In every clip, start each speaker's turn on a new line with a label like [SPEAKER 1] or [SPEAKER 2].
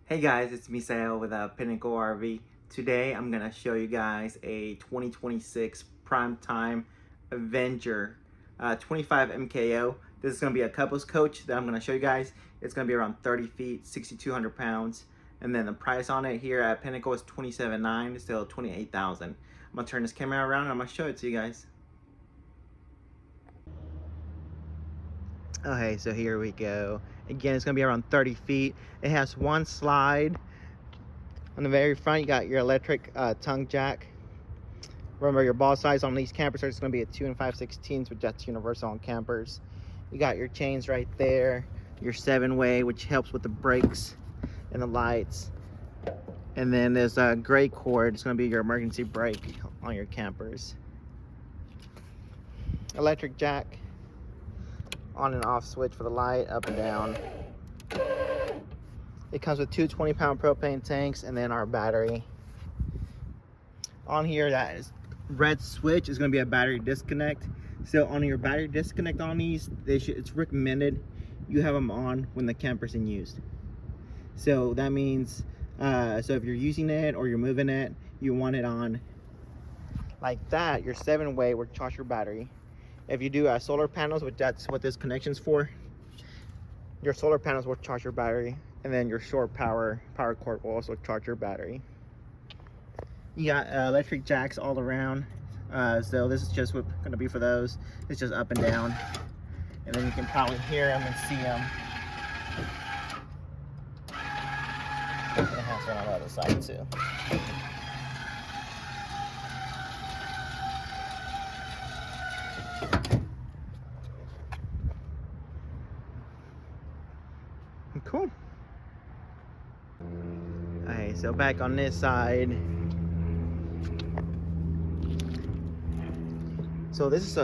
[SPEAKER 1] Hey guys, it's Misael with Pinnacle RV. Today I'm going to show you guys a 2026 Prime Time Avenger 25MKO. This is going to be a couples coach that I'm going to show you guys. It's going to be around 30 feet, 6,200 pounds. And then the price on it here at Pinnacle is $27,900, still $28,000. I'm going to turn this camera around and I'm going to show it to you guys. Okay, so here we go. Again, it's going to be around 30 feet. It has one slide. On the very front, you got your electric tongue jack. Remember, your ball size on these campers are just going to be a 2 5/16, which that's universal on campers. You got your chains right there, your 7-way, which helps with the brakes and the lights. And then there's a gray cord. It's going to be your emergency brake on your campers. Electric jack, on and off switch for the light, up and down. It comes with two 20-pound propane tanks and then our battery. On here, that is red switch is going to be a battery disconnect. So on your battery disconnect on these, it's recommended you have them on when the camper's in use. So that means, so if you're using it or you're moving it, you want it on like that. Your 7-way will charge your battery. If you do solar panels, which that's what this connection's for, your solar panels will charge your battery, and then your short power cord will also charge your battery. You got electric jacks all around, so this is just what's going to be for those. It's just up and down, and then you can probably hear them and see them. And it has one on the other side too. Cool. Okay, so back on this side. So this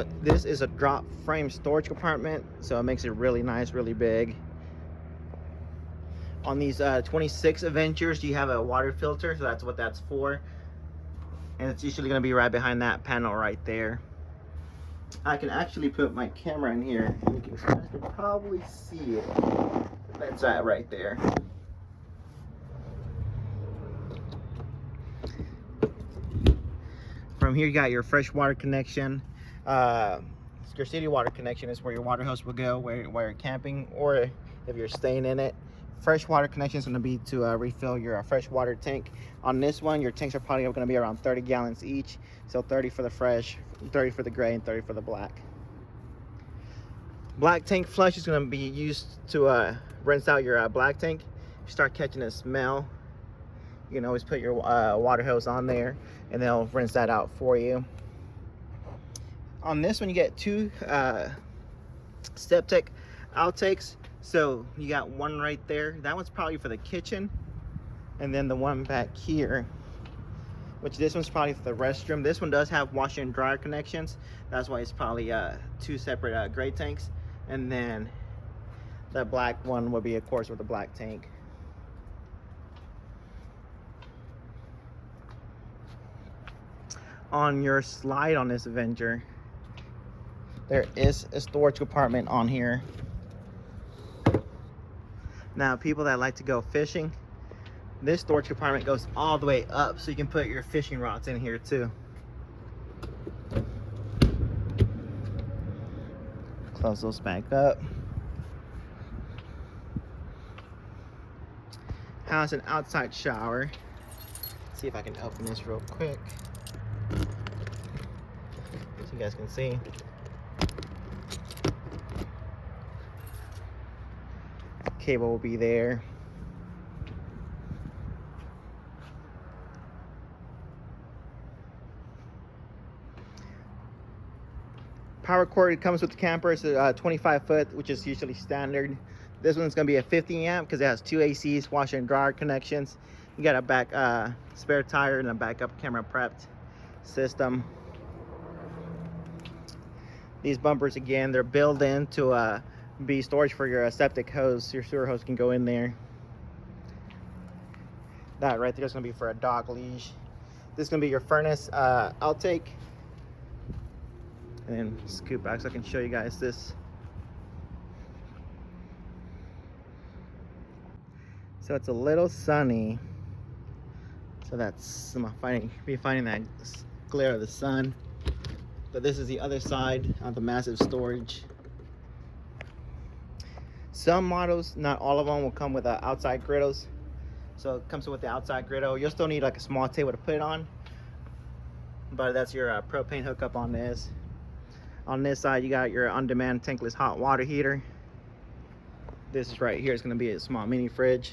[SPEAKER 1] is a drop frame storage compartment, so it makes it really nice, really big. On these 26 Avengers, you have a water filter, so that's what that's for. And it's usually going to be right behind that panel right there. I can actually put my camera in here, and you guys can probably see it. That's that right there. From here, you got your fresh water connection. Your city water connection is where your water hose will go where you're camping, or if you're staying in it. Fresh water connection is going to be to refill your fresh water tank. On this one, your tanks are probably going to be around 30 gallons each. So 30 for the fresh, 30 for the gray, and 30 for the black. Black tank flush is going to be used to rinse out your black tank. If you start catching a smell, you can always put your water hose on there and they'll rinse that out for you. On this one, you get two septic outtakes. So you got one right there. That one's probably for the kitchen. And then the one back here, which this one's probably for the restroom. This one does have washer and dryer connections. That's why it's probably two separate gray tanks. And then the black one will be, of course, with the black tank. On your slide on this Avenger, there is a storage compartment on here. Now, people that like to go fishing, this storage compartment goes all the way up, so you can put your fishing rods in here too. Close those back up. Has an outside shower. Let's see if I can open this real quick so you guys can see. Cable will be there. Power cord comes with the camper. It's a 25 foot, which is usually standard. This one's going to be a 50 amp because it has two ACs, washer and dryer connections. You got a back spare tire and a backup camera prepped system. These bumpers, again, they're built in to be storage for your septic hose. Your sewer hose can go in there. That right there is going to be for a dog leash. This is going to be your furnace outtake. And then scoop back so I can show you guys this. So it's a little sunny. So that's finding that glare of the sun. But this is the other side of the massive storage. Some models, not all of them, will come with outside griddles. So it comes with the outside griddle. You'll still need like a small table to put it on. But that's your propane hookup on this. On this side, you got your on-demand tankless hot water heater. This is right here. It's going to be a small mini fridge.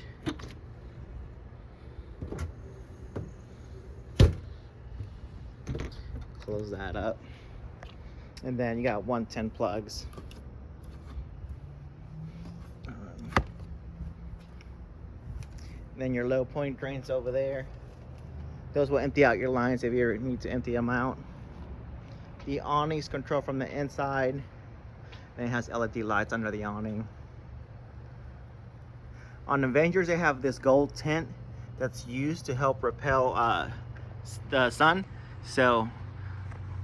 [SPEAKER 1] Close that up. And then you got 110 plugs. Then your low point drains over there. Those will empty out your lines if you ever need to empty them out. The awning's controlled from the inside. And it has LED lights under the awning. On Avengers, they have this gold tint that's used to help repel the sun. So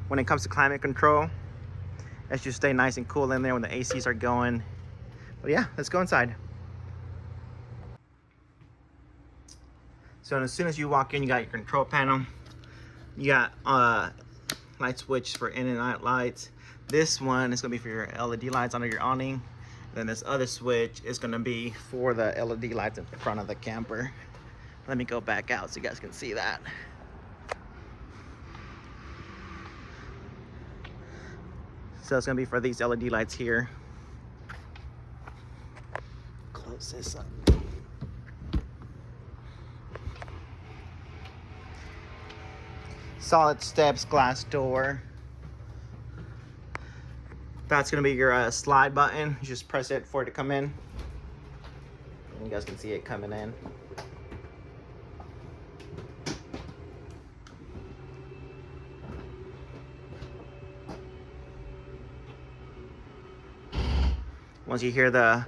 [SPEAKER 1] when it comes to climate control, it should stay nice and cool in there when the ACs are going. But yeah, let's go inside. So as soon as you walk in, you got your control panel. You got light switch for in and out lights. This one is gonna be for your LED lights under your awning. Then this other switch is gonna be for the LED lights in front of the camper. Let me go back out so you guys can see that. So it's gonna be for these LED lights here. Close this up. Solid steps, glass door. That's gonna be your slide button. You just press it for it to come in. And you guys can see it coming in. Once you hear the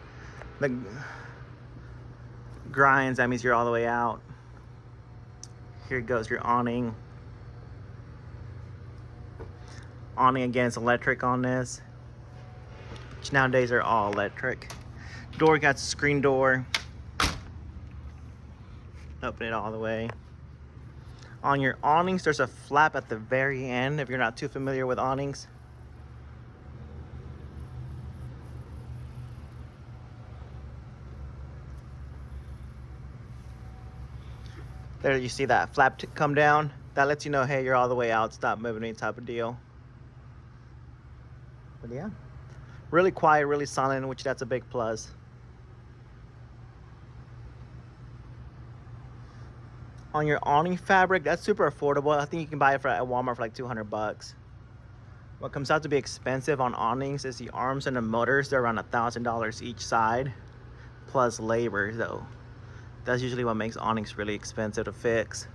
[SPEAKER 1] grinds, that means you're all the way out. Here goes your awning. Awning again, it's electric on this. Which nowadays are all electric. Door, got screen door. Open it all the way. On your awnings, there's a flap at the very end if you're not too familiar with awnings. There you see that flap come down. That lets you know, hey, you're all the way out, stop moving, any type of deal. But yeah, really quiet, really silent, which that's a big plus. On your awning fabric, that's super affordable. I think you can buy it at Walmart for like 200 bucks. What comes out to be expensive on awnings is the arms and the motors. They're around $1,000 each side, plus labor though. That's usually what makes awnings really expensive to fix.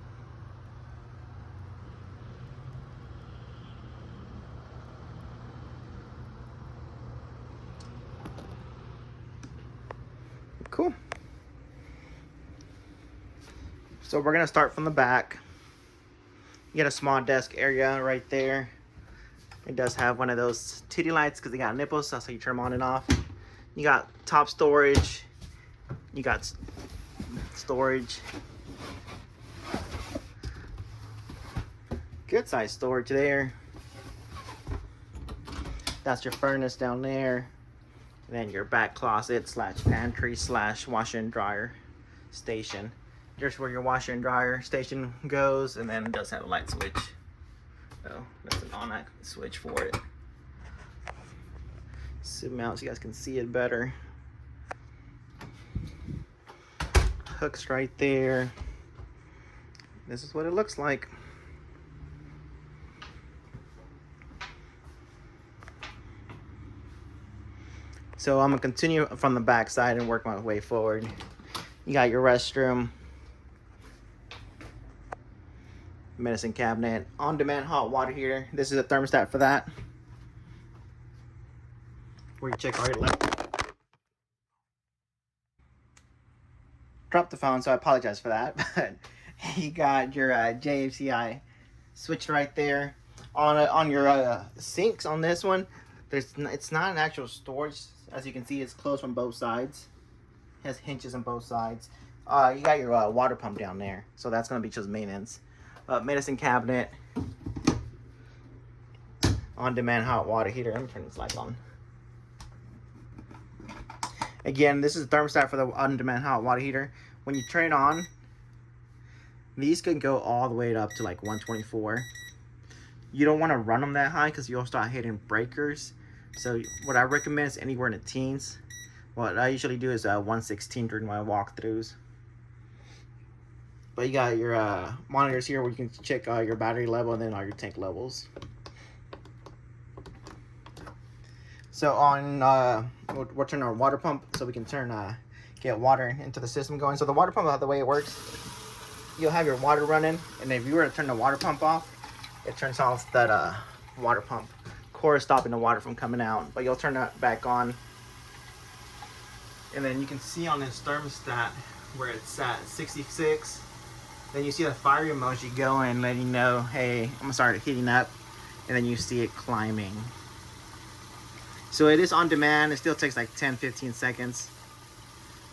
[SPEAKER 1] Cool. So we're gonna start from the back. You get a small desk area right there. It does have one of those titty lights because they got nipples. That's how you turn them on and off. You got top storage. You got storage. Good size storage there. That's your furnace down there. And then your back closet slash pantry slash washer and dryer station. Here's where your washer and dryer station goes, and then it does have a light switch. Oh, that's an on switch for it. Zoom out so you guys can see it better. Hooks right there. This is what it looks like. So I'm gonna continue from the back side and work my way forward. You got your restroom, medicine cabinet, on-demand hot water heater. This is a thermostat for that. Where you check our left. Dropped the phone, so I apologize for that. But you got your JFCI switch right there. On your sinks on this one, it's not an actual storage. As you can see, it's closed from both sides. It has hinges on both sides. You got your water pump down there, so that's gonna be just maintenance. Medicine cabinet, on-demand hot water heater. Let me turn this light on. Again, this is the thermostat for the on-demand hot water heater. When you turn it on, these can go all the way up to like 124. You don't want to run them that high because you'll start hitting breakers. So what I recommend is anywhere in the teens. What I usually do is 116 during my walkthroughs. But you got your monitors here where you can check your battery level and then all your tank levels. So on, we'll turn our water pump so we can get water into the system going. So the water pump, the way it works, you'll have your water running, and if you were to turn the water pump off, it turns off that water pump core, stopping the water from coming out. But you'll turn that back on, and then you can see on this thermostat where it's at 66. Then you see the fire emoji going, letting you know, hey, I'm gonna start heating up, and then you see it climbing. So it is on demand. It still takes like 10-15 seconds,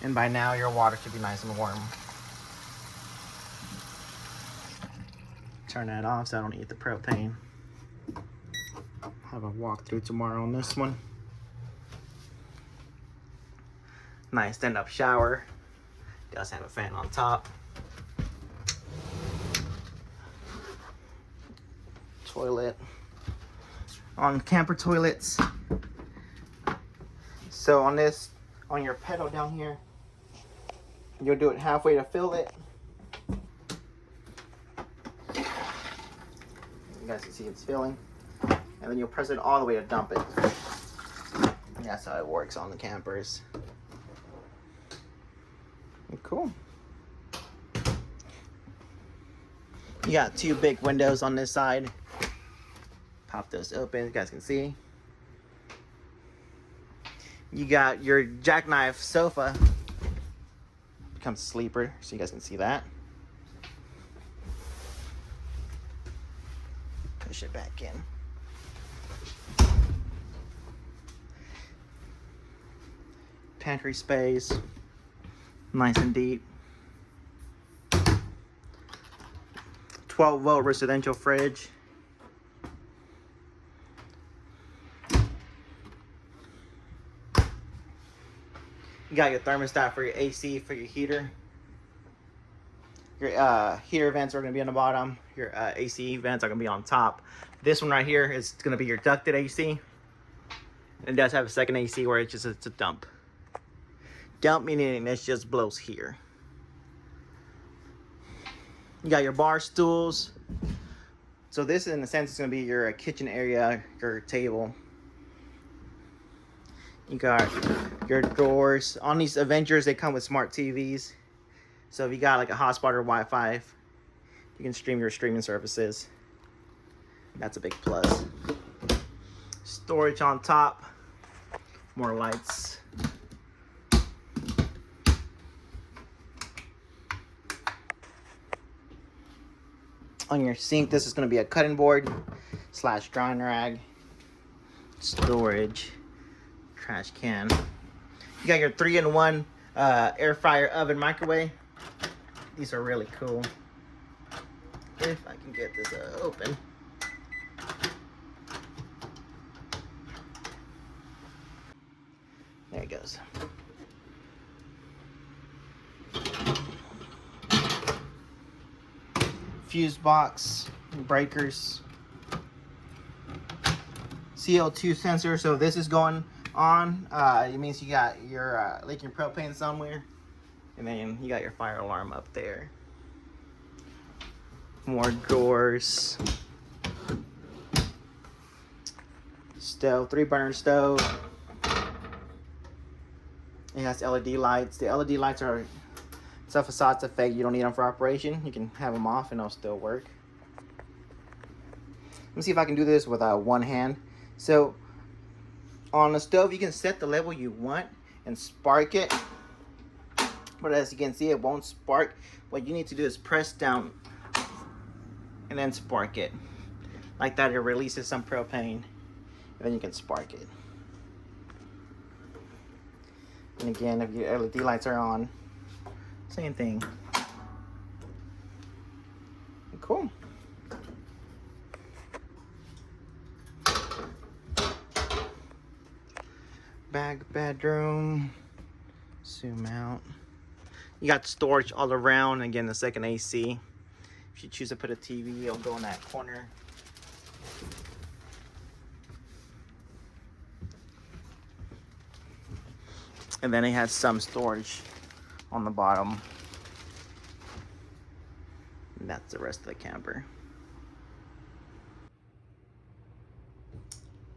[SPEAKER 1] and by now your water should be nice and warm. Turn that off so I don't eat the propane. Have a walkthrough tomorrow on this one. Nice stand-up shower. Does have a fan on top. Toilet. On camper toilets. So on your pedal down here, you'll do it halfway to fill it. You guys can see it's filling. And then you'll press it all the way to dump it. And that's how it works on the campers. Cool. You got two big windows on this side. Pop those open, you guys can see. You got your jackknife sofa. Becomes a sleeper, so you guys can see that. Push it back in. Pantry space. Nice and deep. 12-volt residential fridge. You got your thermostat for your AC, for your heater. Your heater vents are going to be on the bottom. Your AC vents are going to be on top. This one right here is going to be your ducted AC. It does have a second AC where it's a dump. Dump meaning it just blows here. You got your bar stools. So this, in a sense, is going to be your kitchen area, your table. You got your drawers. On these Avengers, they come with smart TVs. So if you got like a hotspot or Wi-Fi, you can stream your streaming services. That's a big plus. Storage on top. More lights. On your sink, this is going to be a cutting board / drying rag. Storage. Trash can. You got your 3-in-1 air fryer, oven, microwave. These are really cool. If I can get this open. There it goes. Fuse box, breakers. CO2 sensor, so this is going on. It means you got your leaking propane somewhere, and then you got your fire alarm up there. More drawers. Stove, 3-burner stove. It has LED lights. The LED lights are a facade effect. You don't need them for operation. You can have them off and they'll still work. Let me see if I can do this with one hand. So on the stove, you can set the level you want and spark it. But as you can see, it won't spark. What you need to do is press down and then spark it. Like that, it releases some propane. And then you can spark it. And again, if your LED lights are on, Same thing. Cool. Back bedroom. Zoom out. You got storage all around. Again, the second AC. If you choose to put a TV, it'll go in that corner. And then it has some storage on the bottom. And that's the rest of the camper.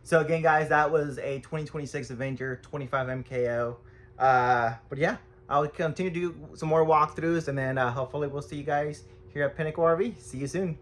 [SPEAKER 1] So again, guys, that was a 2026 Avenger 25MKO. But yeah, I'll continue to do some more walkthroughs, and then hopefully we'll see you guys here at Pinnacle RV. See you soon.